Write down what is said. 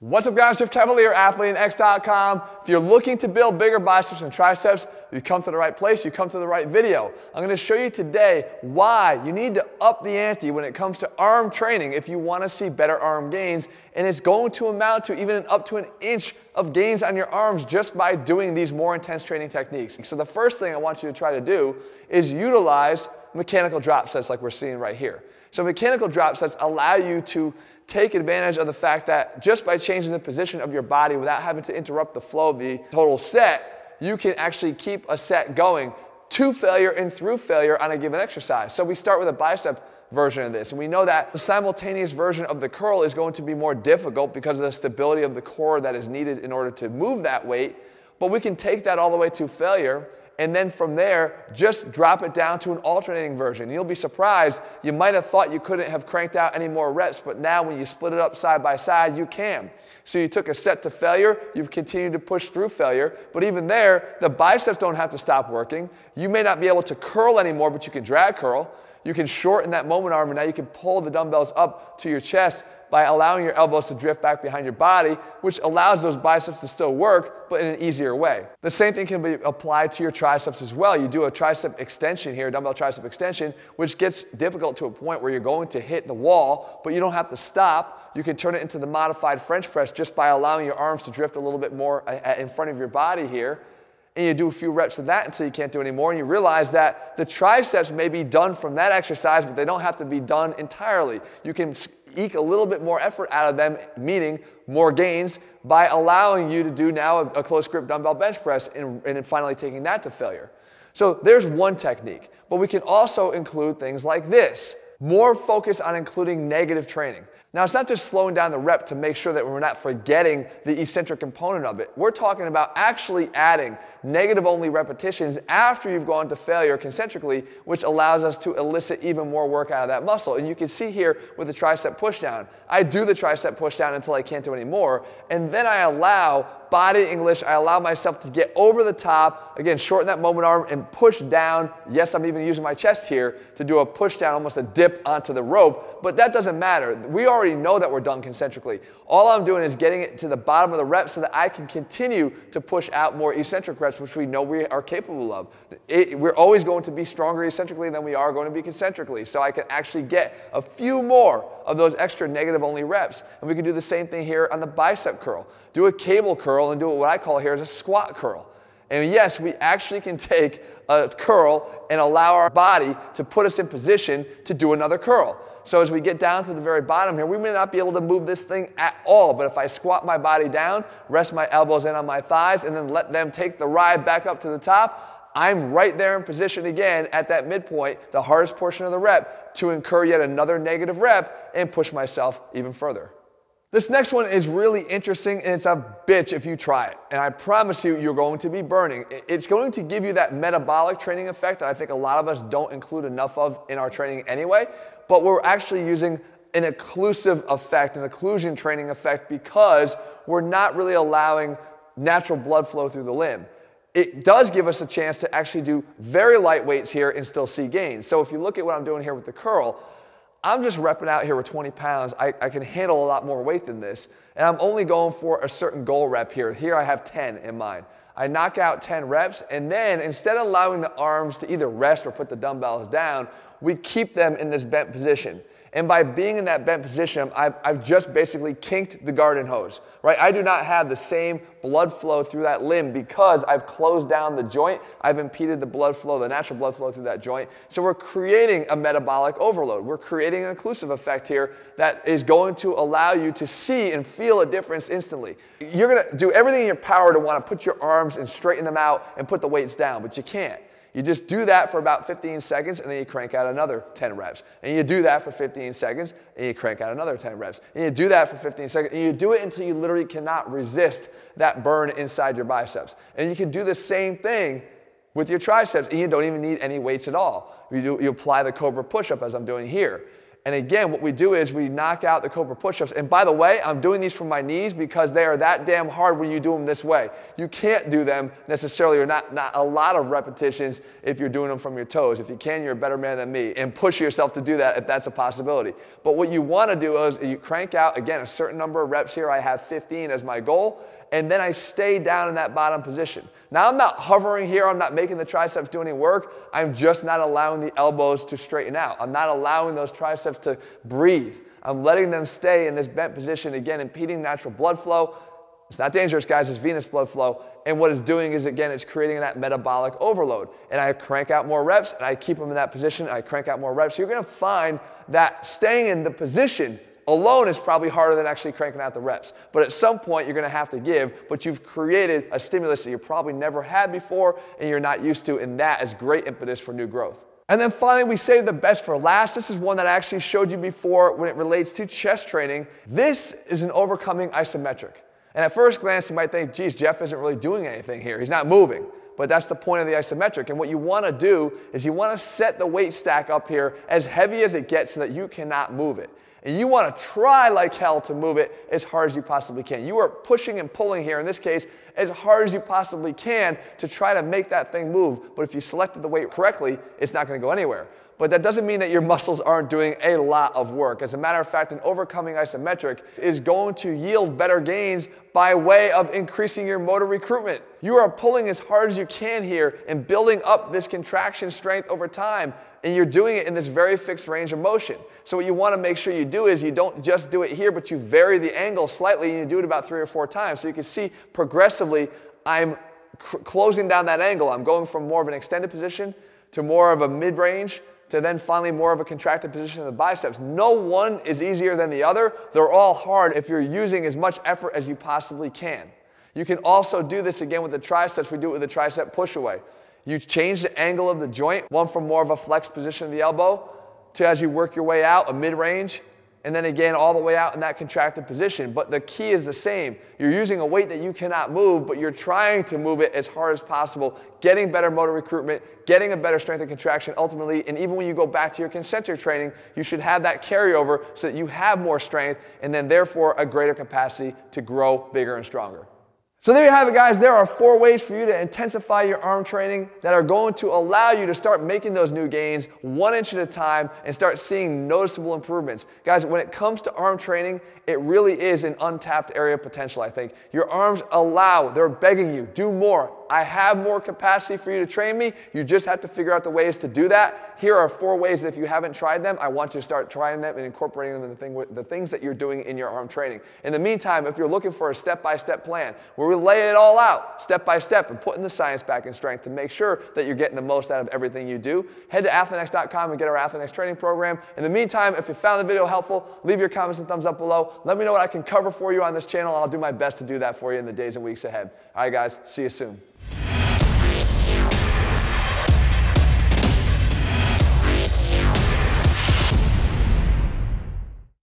What's up guys, Jeff Cavalier, ATHLEAN-X.com. If you're looking to build bigger biceps and triceps, you come to the right place, you come to the right video. I'm going to show you today why you need to up the ante when it comes to arm training if you want to see better arm gains, and it's going to amount to even up to an inch of gains on your arms just by doing these more intense training techniques. So the first thing I want you to try to do is utilize mechanical drop sets like we're seeing right here. So mechanical drop sets allow you to take advantage of the fact that just by changing the position of your body without having to interrupt the flow of the total set, you can actually keep a set going to failure and through failure on a given exercise. So we start with a bicep version of this, and we know that the simultaneous version of the curl is going to be more difficult because of the stability of the core that is needed in order to move that weight, but we can take that all the way to failure, and then from there, just drop it down to an alternating version. You'll be surprised. You might have thought you couldn't have cranked out any more reps, but now when you split it up side by side, you can. So you took a set to failure, you've continued to push through failure, but even there, the biceps don't have to stop working. You may not be able to curl anymore, but you can drag curl. You can shorten that moment arm, and now you can pull the dumbbells up to your chest by allowing your elbows to drift back behind your body, which allows those biceps to still work, but in an easier way. The same thing can be applied to your triceps as well. You do a tricep extension here, dumbbell tricep extension, which gets difficult to a point where you're going to hit the wall, but you don't have to stop. You can turn it into the modified French press just by allowing your arms to drift a little bit more in front of your body here. And you do a few reps of that until you can't do any more, and you realize that the triceps may be done from that exercise, but they don't have to be done entirely. You can eke a little bit more effort out of them, meaning more gains, by allowing you to do now a close grip dumbbell bench press and finally taking that to failure. So there's one technique, but we can also include things like this. More focus on including negative training. Now, it's not just slowing down the rep to make sure that we're not forgetting the eccentric component of it. We're talking about actually adding negative-only repetitions after you've gone to failure concentrically, which allows us to elicit even more work out of that muscle. And you can see here with the tricep pushdown. I do the tricep pushdown until I can't do any more, and then I allow body English, I allow myself to get over the top, again, shorten that moment arm and push down. Yes, I'm even using my chest here to do a push down, almost a dip onto the rope, but that doesn't matter. We already know that we're done concentrically. All I'm doing is getting it to the bottom of the rep so that I can continue to push out more eccentric reps, which we know we are capable of. We're always going to be stronger eccentrically than we are going to be concentrically, so I can actually get a few more of those extra negative-only reps. And we can do the same thing here on the bicep curl. Do a cable curl and do what I call here is a squat curl. And yes, we actually can take a curl and allow our body to put us in position to do another curl. So as we get down to the very bottom here, we may not be able to move this thing at all, but if I squat my body down, rest my elbows in on my thighs, and then let them take the ride back up to the top, I'm right there in position again at that midpoint, the hardest portion of the rep, to incur yet another negative rep and push myself even further. This next one is really interesting, and it's a bitch if you try it. And I promise you, you're going to be burning. It's going to give you that metabolic training effect that I think a lot of us don't include enough of in our training anyway, but we're actually using an occlusive effect, an occlusion training effect, because we're not really allowing natural blood flow through the limb. It does give us a chance to actually do very light weights here and still see gains. So if you look at what I'm doing here with the curl, I'm just repping out here with 20 pounds. I can handle a lot more weight than this, and I'm only going for a certain goal rep here. Here I have 10 in mind. I knock out 10 reps, and then instead of allowing the arms to either rest or put the dumbbells down, we keep them in this bent position. And by being in that bent position, I've just basically kinked the garden hose, right? I do not have the same blood flow through that limb because I've closed down the joint. I've impeded the blood flow, the natural blood flow through that joint. So we're creating a metabolic overload. We're creating an occlusive effect here that is going to allow you to see and feel a difference instantly. You're gonna do everything in your power to want to put your arms and straighten them out and put the weights down, but you can't. You just do that for about 15 seconds, and then you crank out another 10 reps. And you do that for 15 seconds, and you crank out another 10 reps. And you do that for 15 seconds, and you do it until you literally cannot resist that burn inside your biceps. And you can do the same thing with your triceps, and you don't even need any weights at all. You apply the Cobra Push-Up as I'm doing here. And again, what we do is we knock out the Cobra push-ups. And by the way, I'm doing these from my knees because they are that damn hard when you do them this way. You can't do them necessarily, or not a lot of repetitions if you're doing them from your toes. If you can, you're a better man than me. And push yourself to do that if that's a possibility. But what you want to do is you crank out, again, a certain number of reps here. I have 15 as my goal. And then I stay down in that bottom position. Now I'm not hovering here, I'm not making the triceps do any work, I'm just not allowing the elbows to straighten out. I'm not allowing those triceps to breathe. I'm letting them stay in this bent position, again, impeding natural blood flow. It's not dangerous, guys, it's venous blood flow. And what it's doing is, again, it's creating that metabolic overload. And I crank out more reps, and I keep them in that position, and I crank out more reps. So you're gonna find that staying in the position alone is probably harder than actually cranking out the reps. But at some point, you're going to have to give, but you've created a stimulus that you probably never had before and you're not used to, and that is great impetus for new growth. And then finally, we save the best for last. This is one that I actually showed you before when it relates to chest training. This is an overcoming isometric. And at first glance, you might think, geez, Jeff isn't really doing anything here. He's not moving. But that's the point of the isometric. And what you want to do is you want to set the weight stack up here as heavy as it gets so that you cannot move it. And you want to try like hell to move it as hard as you possibly can. You are pushing and pulling here, in this case, as hard as you possibly can to try to make that thing move. But if you selected the weight correctly, it's not going to go anywhere. But that doesn't mean that your muscles aren't doing a lot of work. As a matter of fact, an overcoming isometric is going to yield better gains by way of increasing your motor recruitment. You are pulling as hard as you can here and building up this contraction strength over time. And you're doing it in this very fixed range of motion. So what you want to make sure you do is you don't just do it here, but you vary the angle slightly and you do it about 3 or 4 times. So you can see progressively I'm closing down that angle. I'm going from more of an extended position to more of a mid-range to then finally more of a contracted position in the biceps. No one is easier than the other. They're all hard if you're using as much effort as you possibly can. You can also do this again with the triceps. We do it with the tricep push-away. You change the angle of the joint, one from more of a flexed position of the elbow to, as you work your way out, a mid-range, and then again all the way out in that contracted position. But the key is the same. You're using a weight that you cannot move, but you're trying to move it as hard as possible, getting better motor recruitment, getting a better strength and contraction ultimately, and even when you go back to your concentric training, you should have that carryover so that you have more strength and then therefore a greater capacity to grow bigger and stronger. So there you have it, guys. There are 4 ways for you to intensify your arm training that are going to allow you to start making those new gains 1 inch at a time and start seeing noticeable improvements. Guys, when it comes to arm training, it really is an untapped area of potential, I think. Your arms they're begging you, do more. I have more capacity for you to train me. You just have to figure out the ways to do that. Here are 4 ways that if you haven't tried them, I want you to start trying them and incorporating them in the things that you're doing in your arm training. In the meantime, if you're looking for a step-by-step plan where we lay it all out step by step and putting the science back in strength to make sure that you're getting the most out of everything you do, head to ATHLEAN-X.com and get our ATHLEAN-X training program. In the meantime, if you found the video helpful, leave your comments and thumbs up below. Let me know what I can cover for you on this channel. I'll do my best to do that for you in the days and weeks ahead. All right, guys, see you soon.